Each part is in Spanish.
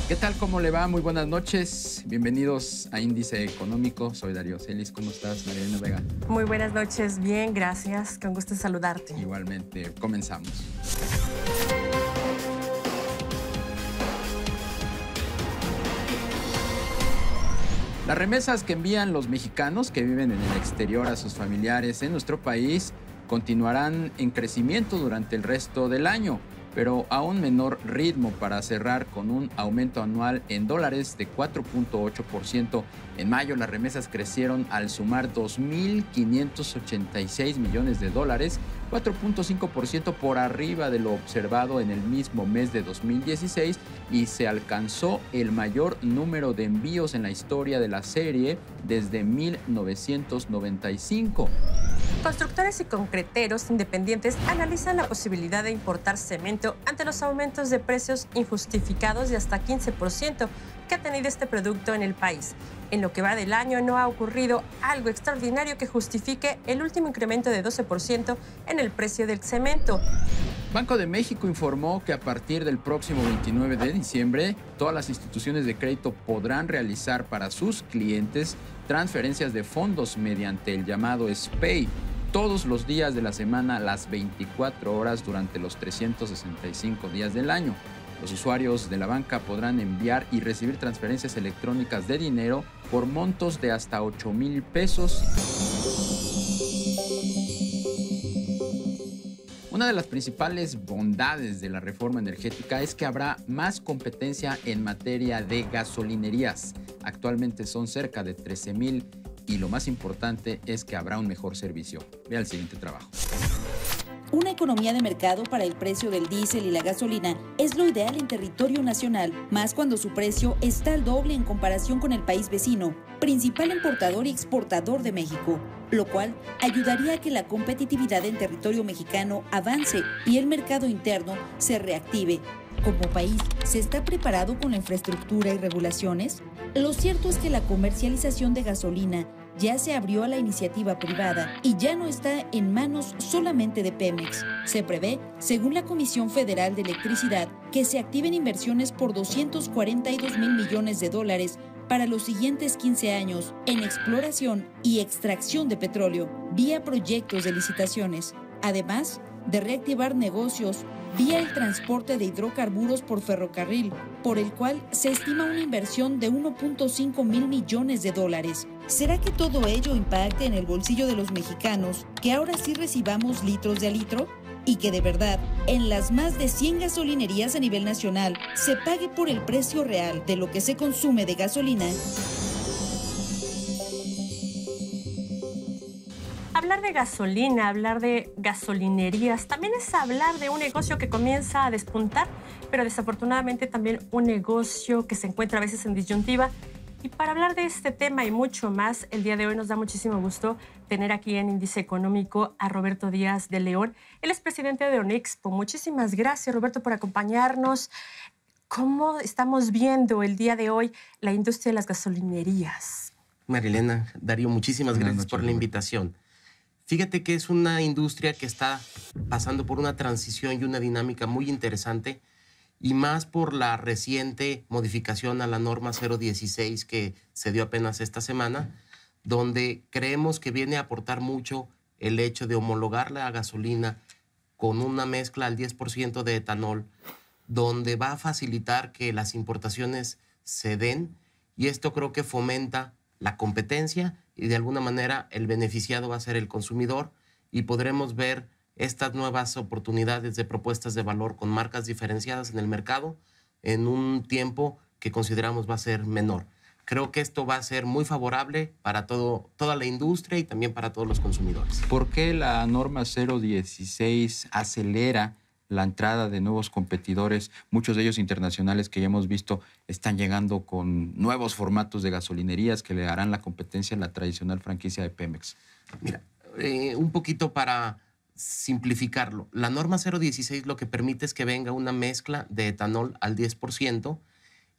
¿Qué tal? ¿Cómo le va? Muy buenas noches. Bienvenidos a Índice Económico. Soy Darío Celis. ¿Cómo estás, Marielena Vega? Muy buenas noches. Bien, gracias. Con gusto saludarte. Igualmente. Comenzamos. Las remesas que envían los mexicanos que viven en el exterior a sus familiares en nuestro país continuarán en crecimiento durante el resto del año, pero a un menor ritmo para cerrar con un aumento anual en dólares de 4.8%. En mayo las remesas crecieron al sumar 2.586 millones de dólares, 4.5% por arriba de lo observado en el mismo mes de 2016 y se alcanzó el mayor número de envíos en la historia de la serie desde 1995. Constructores y concreteros independientes analizan la posibilidad de importar cemento ante los aumentos de precios injustificados de hasta 15% que ha tenido este producto en el país. En lo que va del año no ha ocurrido algo extraordinario que justifique el último incremento de 12% en el precio del cemento. Banco de México informó que a partir del próximo 29 de diciembre, todas las instituciones de crédito podrán realizar para sus clientes transferencias de fondos mediante el llamado SPAY todos los días de la semana, las 24 horas durante los 365 días del año. Los usuarios de la banca podrán enviar y recibir transferencias electrónicas de dinero por montos de hasta 8,000 pesos. Una de las principales bondades de la reforma energética es que habrá más competencia en materia de gasolinerías. Actualmente son cerca de 13,000 y lo más importante es que habrá un mejor servicio. Vea el siguiente trabajo. Una economía de mercado para el precio del diésel y la gasolina es lo ideal en territorio nacional, más cuando su precio está al doble en comparación con el país vecino, principal importador y exportador de México, lo cual ayudaría a que la competitividad en territorio mexicano avance y el mercado interno se reactive. ¿Como país se está preparado con la infraestructura y regulaciones? Lo cierto es que la comercialización de gasolina ya se abrió a la iniciativa privada y ya no está en manos solamente de Pemex. Se prevé, según la Comisión Federal de Electricidad, que se activen inversiones por 242,000 millones de dólares para los siguientes 15 años en exploración y extracción de petróleo, vía proyectos de licitaciones. Además de reactivar negocios vía el transporte de hidrocarburos por ferrocarril, por el cual se estima una inversión de 1.5 mil millones de dólares. ¿Será que todo ello impacte en el bolsillo de los mexicanos, que ahora sí recibamos litros de a litro? Y que de verdad, en las más de 100 gasolinerías a nivel nacional, se pague por el precio real de lo que se consume de gasolina. Hablar de gasolina, hablar de gasolinerías, también es hablar de un negocio que comienza a despuntar, pero desafortunadamente también un negocio que se encuentra a veces en disyuntiva. Y para hablar de este tema y mucho más, el día de hoy nos da muchísimo gusto tener aquí en Índice Económico a Roberto Díaz de León. Él es presidente de ONEXPO. Muchísimas gracias, Roberto, por acompañarnos. ¿Cómo estamos viendo el día de hoy la industria de las gasolinerías? Marielena, Darío, muchísimas gracias por la invitación. Fíjate que es una industria que está pasando por una transición y una dinámica muy interesante, y más por la reciente modificación a la norma 016 que se dio apenas esta semana, donde creemos que viene a aportar mucho el hecho de homologar la gasolina con una mezcla al 10% de etanol, donde va a facilitar que las importaciones se den, y esto creo que fomenta la competencia y de alguna manera el beneficiado va a ser el consumidor, y podremos ver estas nuevas oportunidades de propuestas de valor con marcas diferenciadas en el mercado en un tiempo que consideramos va a ser menor. Creo que esto va a ser muy favorable para toda la industria y también para todos los consumidores. ¿Por qué la norma 016 acelera la entrada de nuevos competidores? Muchos de ellos internacionales que ya hemos visto están llegando con nuevos formatos de gasolinerías que le harán la competencia a la tradicional franquicia de Pemex. Mira, un poquito para simplificarlo. La norma 016 lo que permite es que venga una mezcla de etanol al 10%,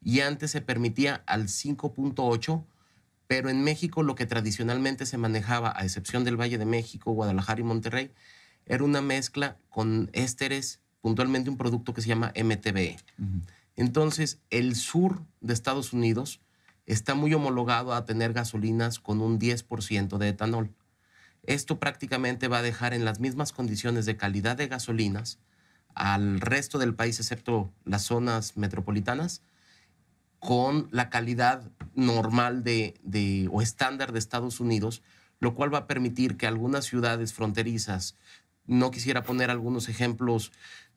y antes se permitía al 5.8%, pero en México lo que tradicionalmente se manejaba, a excepción del Valle de México, Guadalajara y Monterrey, era una mezcla con ésteres, puntualmente un producto que se llama MTBE. Entonces, el sur de Estados Unidos está muy homologado a tener gasolinas con un 10% de etanol. Esto prácticamente va a dejar en las mismas condiciones de calidad de gasolinas al resto del país, excepto las zonas metropolitanas, con la calidad normal o estándar de Estados Unidos, lo cual va a permitir que algunas ciudades fronterizas, no quisiera poner algunos ejemplos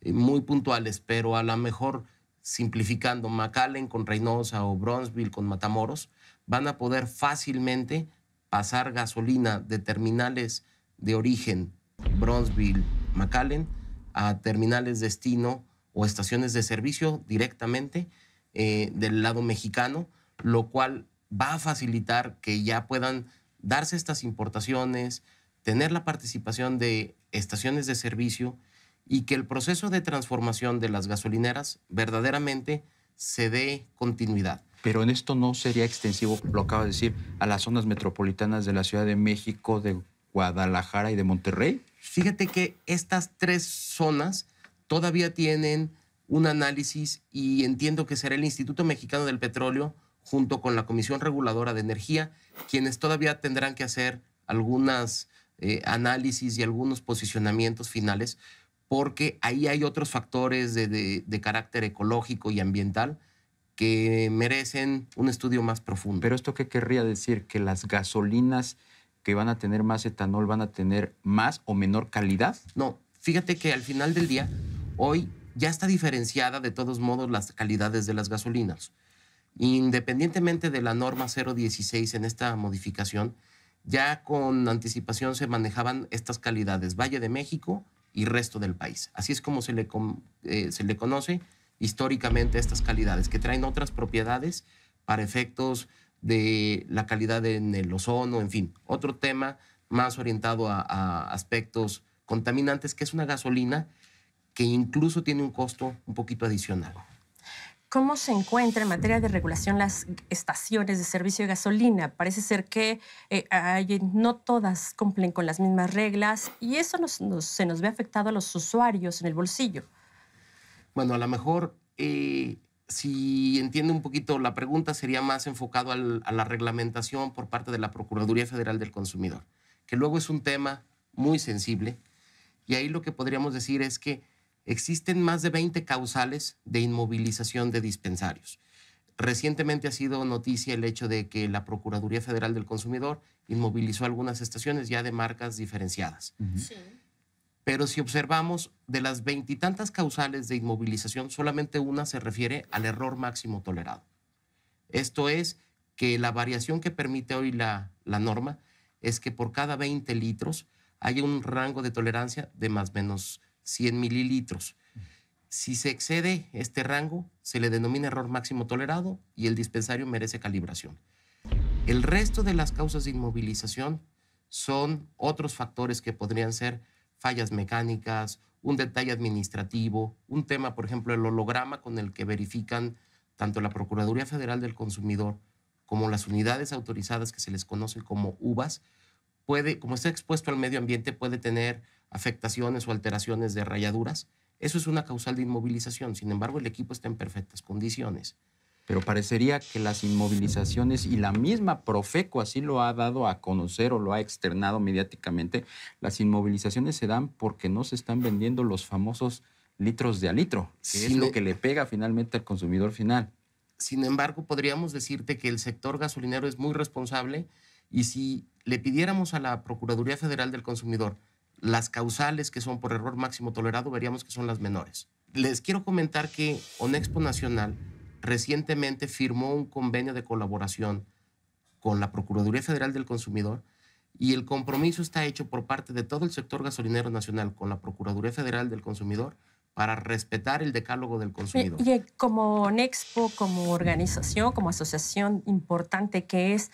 muy puntuales, pero a lo mejor simplificando, McAllen con Reynosa o Bronzeville con Matamoros, van a poder fácilmente pasar gasolina de terminales de origen, Bronzeville, McAllen, a terminales destino o estaciones de servicio directamente del lado mexicano, lo cual va a facilitar que ya puedan darse estas importaciones, tener la participación de estaciones de servicio y que el proceso de transformación de las gasolineras verdaderamente se dé continuidad. Pero en esto no sería extensivo, lo acaba de decir, a las zonas metropolitanas de la Ciudad de México, de Guadalajara y de Monterrey. Fíjate que estas 3 zonas todavía tienen un análisis y entiendo que será el Instituto Mexicano del Petróleo junto con la Comisión Reguladora de Energía quienes todavía tendrán que hacer algunos análisis y algunos posicionamientos finales, porque ahí hay otros factores de carácter ecológico y ambiental que merecen un estudio más profundo. ¿Pero esto qué querría decir? ¿Que las gasolinas que van a tener más etanol van a tener más o menor calidad? No, fíjate que al final del día, hoy ya está diferenciada de todos modos las calidades de las gasolinas. Independientemente de la norma 016 en esta modificación, ya con anticipación se manejaban estas calidades, Valle de México y resto del país. Así es como se le conoce históricamente estas calidades, que traen otras propiedades para efectos de la calidad en el ozono, en fin, otro tema más orientado a aspectos contaminantes, que es una gasolina que incluso tiene un costo un poquito adicional. ¿Cómo se encuentra en materia de regulación las estaciones de servicio de gasolina? Parece ser que no todas cumplen con las mismas reglas y eso se nos ve afectado a los usuarios en el bolsillo. Bueno, a lo mejor, si entiendo un poquito la pregunta, sería más enfocado a la reglamentación por parte de la Procuraduría Federal del Consumidor, que luego es un tema muy sensible y ahí lo que podríamos decir es que existen más de 20 causales de inmovilización de dispensarios. Recientemente ha sido noticia el hecho de que la Procuraduría Federal del Consumidor inmovilizó algunas estaciones ya de marcas diferenciadas. Sí. Pero si observamos, de las 20 y tantas causales de inmovilización, solamente una se refiere al error máximo tolerado. Esto es que la variación que permite hoy la norma es que por cada 20 litros haya un rango de tolerancia de más o menos 100 mililitros. Si se excede este rango, se le denomina error máximo tolerado y el dispensario merece calibración. El resto de las causas de inmovilización son otros factores que podrían ser fallas mecánicas, un detalle administrativo, un tema, por ejemplo, el holograma con el que verifican tanto la Procuraduría Federal del Consumidor como las unidades autorizadas que se les conoce como UVAs, como está expuesto al medio ambiente, puede tener afectaciones o alteraciones de rayaduras. Eso es una causal de inmovilización. Sin embargo, el equipo está en perfectas condiciones. Pero parecería que las inmovilizaciones, y la misma Profeco así lo ha dado a conocer o lo ha externado mediáticamente, las inmovilizaciones se dan porque no se están vendiendo los famosos litros de a litro, que es lo que le pega finalmente al consumidor final. Sin embargo, podríamos decirte que el sector gasolinero es muy responsable y si le pidiéramos a la Procuraduría Federal del Consumidor las causales que son por error máximo tolerado, veríamos que son las menores. Les quiero comentar que Onexpo Nacional recientemente firmó un convenio de colaboración con la Procuraduría Federal del Consumidor y el compromiso está hecho por parte de todo el sector gasolinero nacional con la Procuraduría Federal del Consumidor para respetar el decálogo del consumidor. Y como Onexpo, como organización, como asociación importante que es,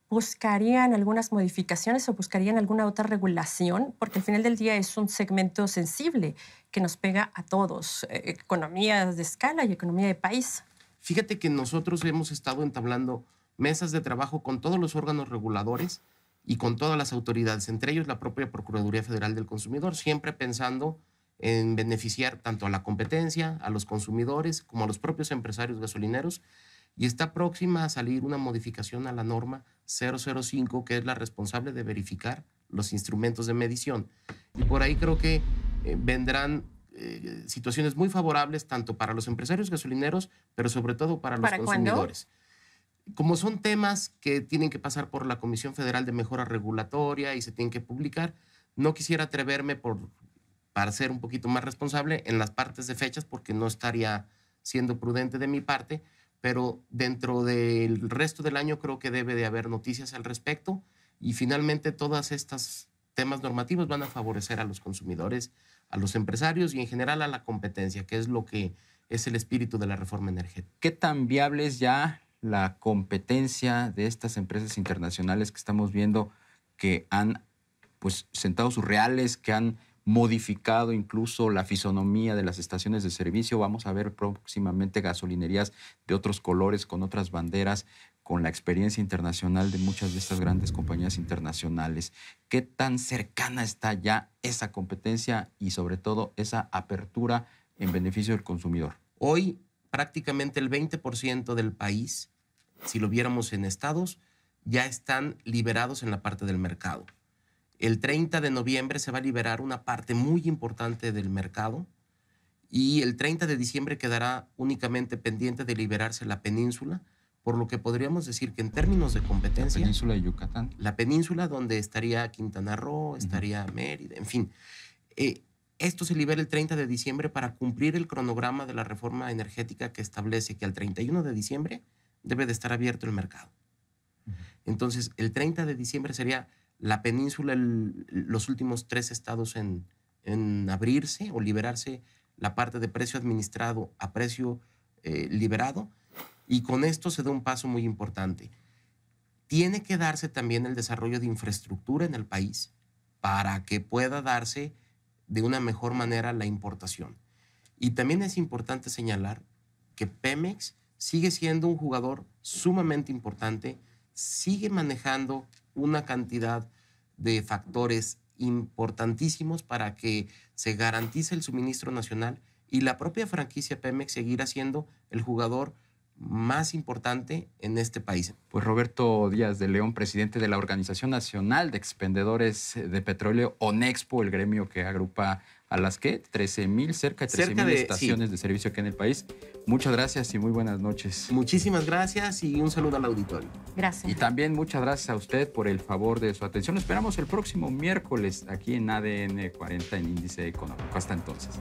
¿buscarían algunas modificaciones o buscarían alguna otra regulación? Porque al final del día es un segmento sensible que nos pega a todos, economías de escala y economía de país. Fíjate que nosotros hemos estado entablando mesas de trabajo con todos los órganos reguladores y con todas las autoridades, entre ellos la propia Procuraduría Federal del Consumidor, siempre pensando en beneficiar tanto a la competencia, a los consumidores, como a los propios empresarios gasolineros. Y está próxima a salir una modificación a la norma 005, que es la responsable de verificar los instrumentos de medición. Y por ahí creo que vendrán situaciones muy favorables tanto para los empresarios gasolineros, pero sobre todo para los consumidores. Como son temas que tienen que pasar por la Comisión Federal de Mejora Regulatoria y se tienen que publicar, no quisiera atreverme para ser un poquito más responsable en las partes de fechas, porque no estaría siendo prudente de mi parte, pero dentro del resto del año creo que debe de haber noticias al respecto y finalmente todas estas temas normativos van a favorecer a los consumidores, a los empresarios y en general a la competencia, que es lo que es el espíritu de la reforma energética. ¿Qué tan viable es ya la competencia de estas empresas internacionales que estamos viendo que han sentado sus reales, que han modificado incluso la fisonomía de las estaciones de servicio? Vamos a ver próximamente gasolinerías de otros colores, con otras banderas, con la experiencia internacional de muchas de estas grandes compañías internacionales. ¿Qué tan cercana está ya esa competencia y sobre todo esa apertura en beneficio del consumidor? Hoy prácticamente el 20% del país, si lo viéramos en estados, ya están liberados en la parte del mercado. El 30 de noviembre se va a liberar una parte muy importante del mercado y el 30 de diciembre quedará únicamente pendiente de liberarse la península, por lo que podríamos decir que en términos de competencia... La península de Yucatán. La península donde estaría Quintana Roo, estaría Mérida, en fin. Esto se libera el 30 de diciembre para cumplir el cronograma de la reforma energética que establece que al 31 de diciembre debe de estar abierto el mercado. Entonces, el 30 de diciembre sería la península, los últimos 3 estados en abrirse o liberarse la parte de precio administrado a precio liberado, y con esto se da un paso muy importante. Tiene que darse también el desarrollo de infraestructura en el país para que pueda darse de una mejor manera la importación. Y también es importante señalar que Pemex sigue siendo un jugador sumamente importante, sigue manejando una cantidad de factores importantísimos para que se garantice el suministro nacional y la propia franquicia Pemex seguirá siendo el jugador más importante en este país. Pues Roberto Díaz de León, presidente de la Organización Nacional de Expendedores de Petróleo, ONEXPO, el gremio que agrupa a las que 13,000, cerca de 13,000 estaciones de servicio aquí en el país. Muchas gracias y muy buenas noches. Muchísimas gracias y un saludo al auditorio. Gracias. Y también muchas gracias a usted por el favor de su atención. Lo esperamos el próximo miércoles aquí en ADN 40 en Índice Económico. Hasta entonces.